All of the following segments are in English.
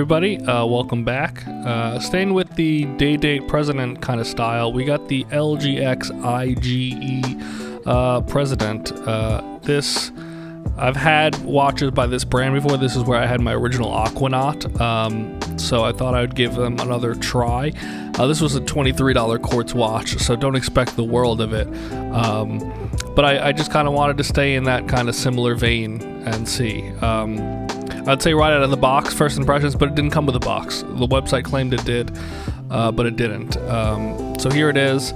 everybody, welcome back. Staying with the daydate president kind of style, we got the LGXIGE president. I've had watches by this brand before. This is where I had my original Aquanaut, so I thought I would give them another try. This was a $23 quartz watch, so don't expect the world of it. But I just kind of wanted to stay in that kind of similar vein and see. I'd say right out of the box, first impressions, but it didn't come with a box. The website claimed it did, but it didn't. So here it is.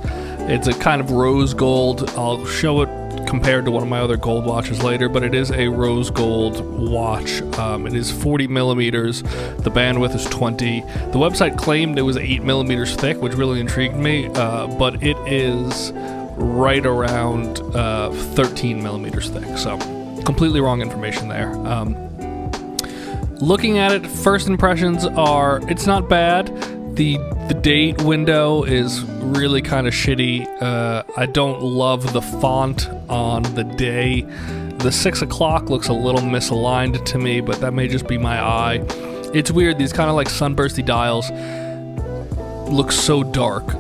It's a kind of rose gold. I'll show it compared to one of my other gold watches later, but it is a rose gold watch. It is 40 millimeters. The bandwidth is 20. The website claimed it was 8 millimeters thick, which really intrigued me, but it is right around 13 millimeters thick. So completely wrong information there. Looking at it, first impressions are, it's not bad. The date window is really kind of shitty. I don't love the font on the day. The 6 o'clock looks a little misaligned to me, but that may just be my eye. It's weird, these kind of like sunbursty dials look so dark.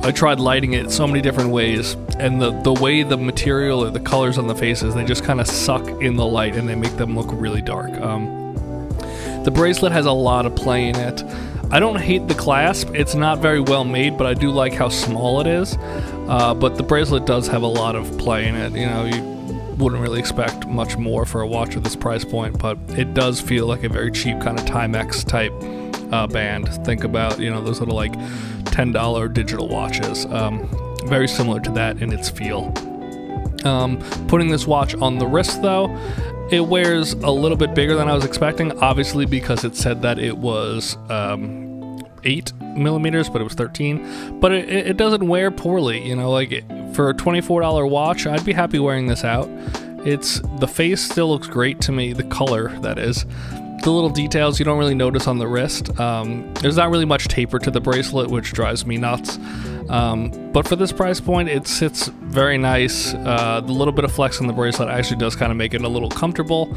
I tried lighting it so many different ways, and the way the material or the colors on the faces, they just kind of suck in the light and they make them look really dark. The bracelet has a lot of play in it. I don't hate the clasp. It's not very well made, but I do like how small it is. But the bracelet does have a lot of play in it. You know, you wouldn't really expect much more for a watch at this price point, but it does feel like a very cheap kind of Timex type band. Think about, you know, those little like $10 digital watches. Very similar to that in its feel. Putting this watch on the wrist though, it wears a little bit bigger than I was expecting, obviously because it said that it was 8 millimeters, but it was 13. But it doesn't wear poorly, you know, like for a $24 watch, I'd be happy wearing this out. The face still looks great to me, the color, that is. The little details you don't really notice on the wrist. There's not really much taper to the bracelet, which drives me nuts. But for this price point, it sits very nice. The little bit of flex on the bracelet actually does kind of make it a little comfortable,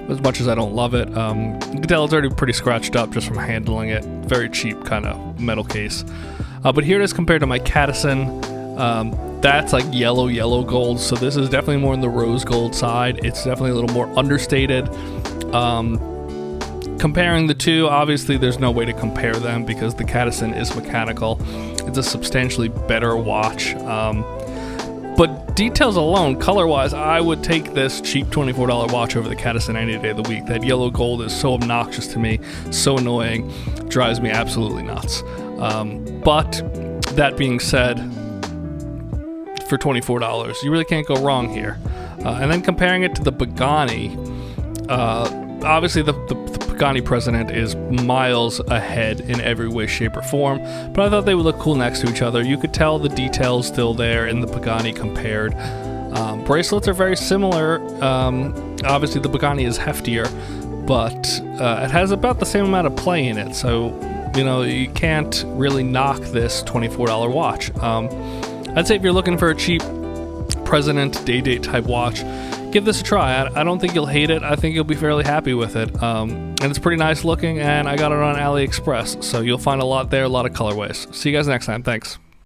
as much as I don't love it. You can tell it's already pretty scratched up just from handling it. Very cheap kind of metal case. But here it is compared to my Cadison. That's like yellow gold, so this is definitely more on the rose gold side. It's definitely a little more understated. Comparing the two, obviously there's no way to compare them because the Cadison is mechanical. It's a substantially better watch. But details alone, color-wise, I would take this cheap $24 watch over the Cadison any day of the week. That yellow gold is so obnoxious to me, so annoying, drives me absolutely nuts. But that being said, for $24, you really can't go wrong here. And then comparing it to the Pagani, obviously the Pagani president is miles ahead in every way, shape, or form, but I thought they would look cool next to each other. You could tell the details still there in the Pagani compared. Bracelets are very similar. Obviously the Pagani is heftier, but it has about the same amount of play in it, so you know you can't really knock this $24 watch. I'd say if you're looking for a cheap president day-date type watch, give this a try. I don't think you'll hate it. I think you'll be fairly happy with it. And it's pretty nice looking, and I got it on AliExpress, so you'll find a lot there, a lot of colorways. See you guys next time. Thanks.